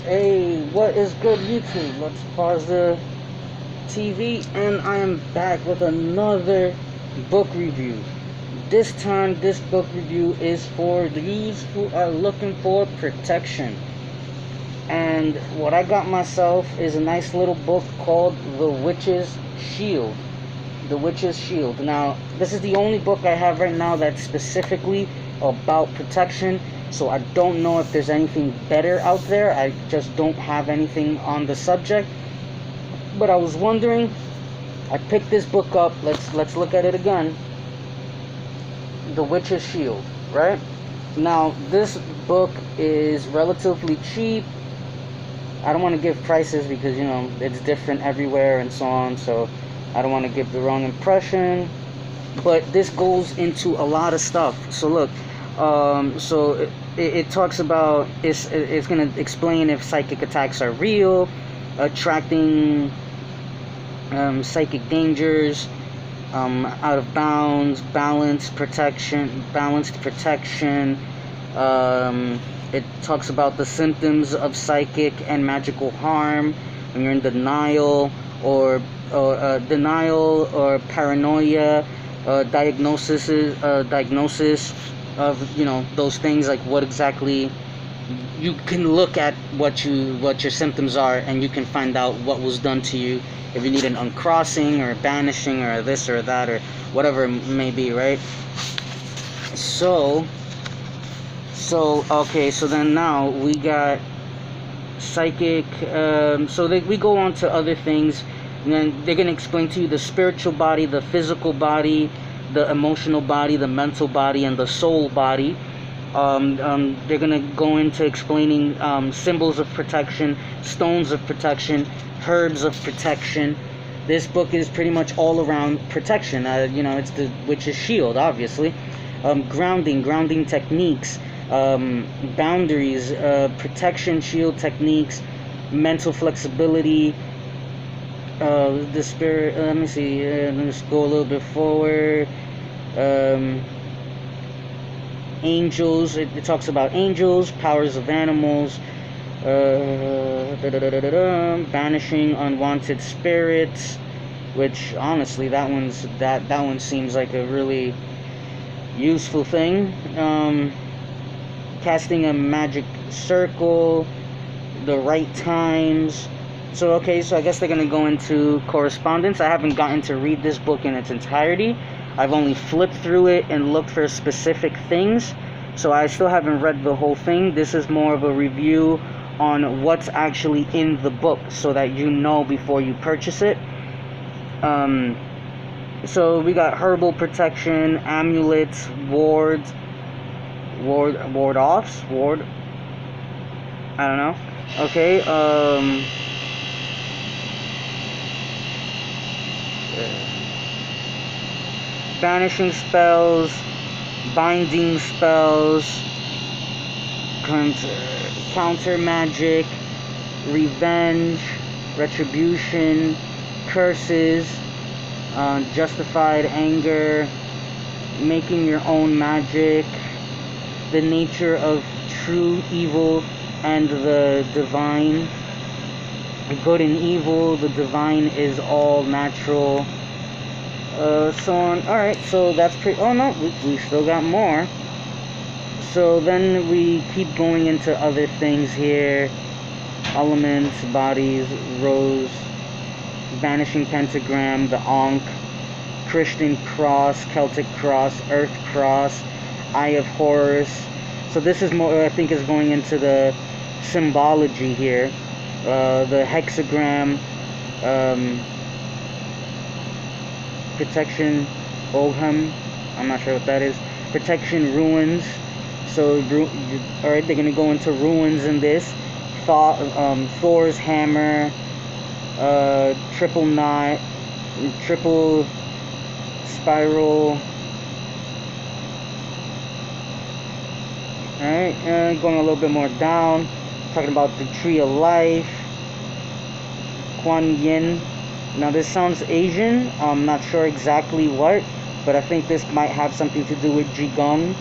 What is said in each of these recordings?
Hey, what is good, YouTube? Let's pause the TV, and I am back with another book review. This time, this book review is for these who are looking for protection. And what I got myself is a nice little book called The Witch's Shield. The Witch's Shield. Now, this is the only book I have right now that's specifically about protection. So I don't know if there's anything better out there. I just don't have anything on the subject. But I was wondering, I picked this book up. Let's look at it again. The Witch's Shield, right? Now, this book is relatively cheap. I don't want to give prices because, it's different everywhere and so on. So I don't want to give the wrong impression. But this goes into a lot of stuff. So look, so it talks about, it's going to explain if psychic attacks are real, attracting psychic dangers, out of bounds, balanced protection. It talks about the symptoms of psychic and magical harm when you're in denial or paranoia, diagnosis of those things, like what exactly you can look at what your symptoms are, and you can find out what was done to you, if you need an uncrossing or a banishing or this or that or whatever it may be, right? So okay, so then now we got psychic, we go on to other things, and then they're going to explain to you the spiritual body, the physical body, the emotional body, the mental body, and the soul body. They're going to go into explaining symbols of protection, stones of protection, herbs of protection. This book is pretty much all around protection. It's the Witch's Shield, obviously. Grounding techniques, boundaries, protection shield techniques, mental flexibility, the spirit. Let me see. Let's go a little bit forward. Angels. It talks about angels, powers of animals, banishing unwanted spirits. Which honestly, that one seems like a really useful thing. Casting a magic circle, the right times. So I guess they're gonna go into correspondence. I haven't gotten to read this book in its entirety. I've only flipped through it and looked for specific things, so I still haven't read the whole thing. This is more of a review on what's actually in the book, so that you know before you purchase it. So we got herbal protection, amulets, wards, ward-offs, I don't know. Okay, banishing spells, binding spells, counter magic, revenge, retribution, curses, justified anger, making your own magic, the nature of true evil and the divine, good and evil. The divine is all natural. So on. Alright, so that's pretty. Oh no, we still got more. So then we keep going into other things here. Elements, bodies, rose, vanishing pentagram, the Ankh, Christian cross, Celtic cross, Earth cross, Eye of Horus. So this is more, I think, is going into the symbology here. The hexagram, protection, Ogham, I'm not sure what that is. Protection ruins. So, alright, they're gonna go into ruins in this. Thor's hammer, triple knot, triple spiral. Alright, going a little bit more down, talking about the tree of life, Kuan Yin. Now this sounds Asian, I'm not sure exactly what, but I think this might have something to do with Qigong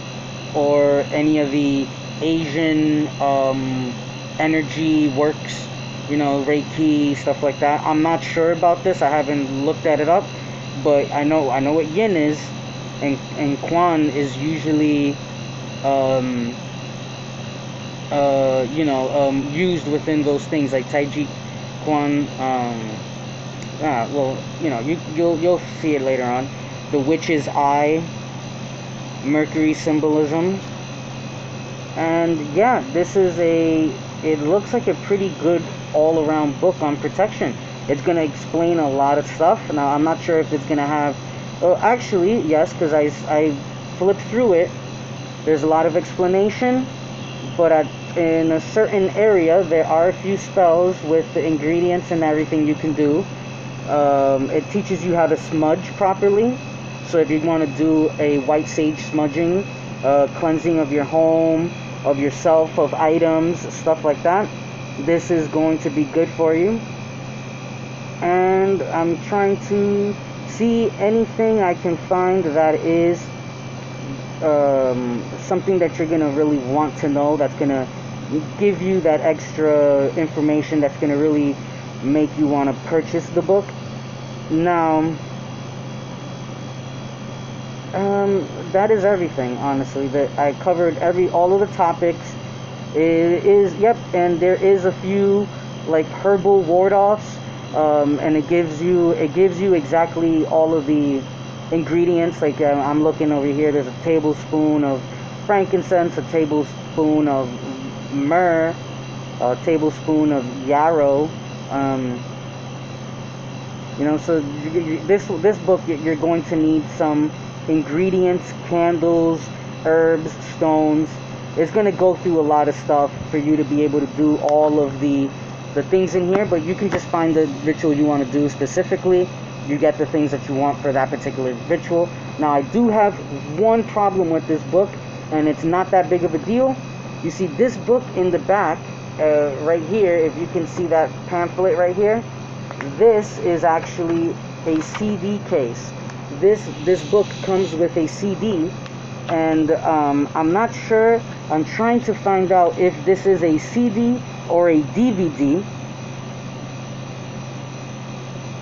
or any of the Asian energy works, you know, Reiki, stuff like that. I'm not sure about this. I haven't looked at it up, but I know what yin is, and quan is usually used within those things like tai chi quan. Well, you know, you'll see it later on. The witch's eye, Mercury symbolism. And yeah, this is it looks like a pretty good all-around book on protection. It's going to explain a lot of stuff. Now, I'm not sure if it's going to have, well, actually, yes, because I flipped through it. There's a lot of explanation, but in a certain area, there are a few spells with the ingredients and everything you can do. It teaches you how to smudge properly. So if you want to do a white sage smudging, cleansing of your home, of yourself, of items, stuff like that, this is going to be good for you. And I'm trying to see anything I can find that is something that you're going to really want to know, that's going to give you that extra information that's going to really make you want to purchase the book. Now, that is everything, honestly. That I covered all of the topics. It is, yep, and there is a few like herbal ward-offs, and it gives you exactly all of the ingredients. Like I'm looking over here. There's a tablespoon of frankincense, a tablespoon of myrrh, a tablespoon of yarrow. You know, so this book, you're going to need some ingredients, candles, herbs, stones. It's going to go through a lot of stuff for you to be able to do all of the things in here, but you can just find the ritual you want to do specifically. You get the things that you want for that particular ritual. Now, I do have one problem with this book, and it's not that big of a deal. You see this book in the back, right here, if you can see that pamphlet right here, this is actually a CD case. This book comes with a CD, and I'm not sure. I'm trying to find out if this is a CD or a DVD.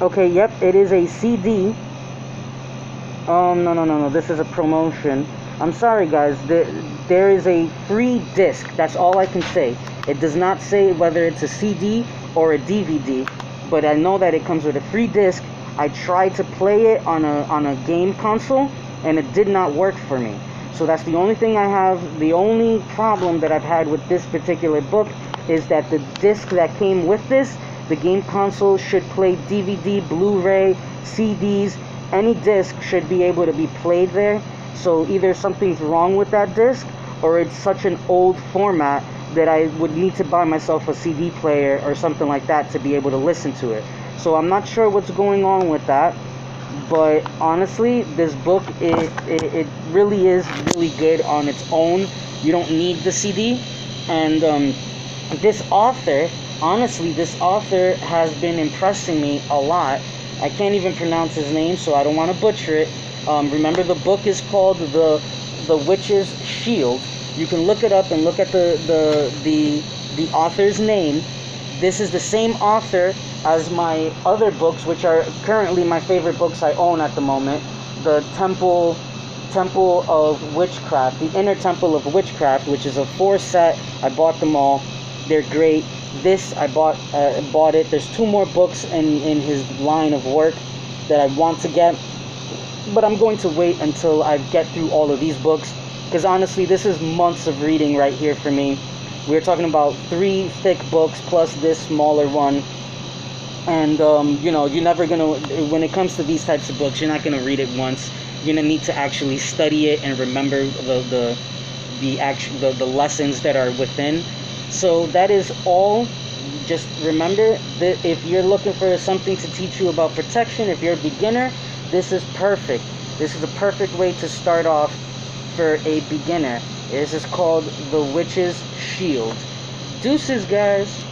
Okay, yep, it is a CD. No, this is a promotion. I'm sorry, guys. There is a free disc. That's all I can say. It does not say whether it's a CD or a DVD, but I know that it comes with a free disc. I tried to play it on a game console, and it did not work for me. So that's the only thing I have. The only problem that I've had with this particular book is that the disc that came with this, the game console should play DVD, Blu-ray, CDs. Any disc should be able to be played there. So either something's wrong with that disc, or it's such an old format that I would need to buy myself a CD player or something like that to be able to listen to it. So I'm not sure what's going on with that, but honestly, this book, it really is really good on its own. You don't need the CD. And this author, honestly, this author has been impressing me a lot. I can't even pronounce his name, so I don't want to butcher it. Remember, the book is called The Witch's Shield. You can look it up and look at the author's name. This is the same author as my other books, which are currently my favorite books I own at the moment. The Temple of Witchcraft, the Inner Temple of Witchcraft, which is a 4-set. I bought them all. They're great. This I bought it. There's 2 more books in his line of work that I want to get, but I'm going to wait until I get through all of these books, because honestly, this is months of reading right here for me. We're talking about 3 thick books plus this smaller one. And you're never gonna, when it comes to these types of books, you're not gonna read it once. You're gonna need to actually study it and remember the lessons that are within. So that is all. Just remember that if you're looking for something to teach you about protection, if you're a beginner, this is perfect. This is a perfect way to start off for a beginner. This is called The Witch's Shield. Deuces, guys.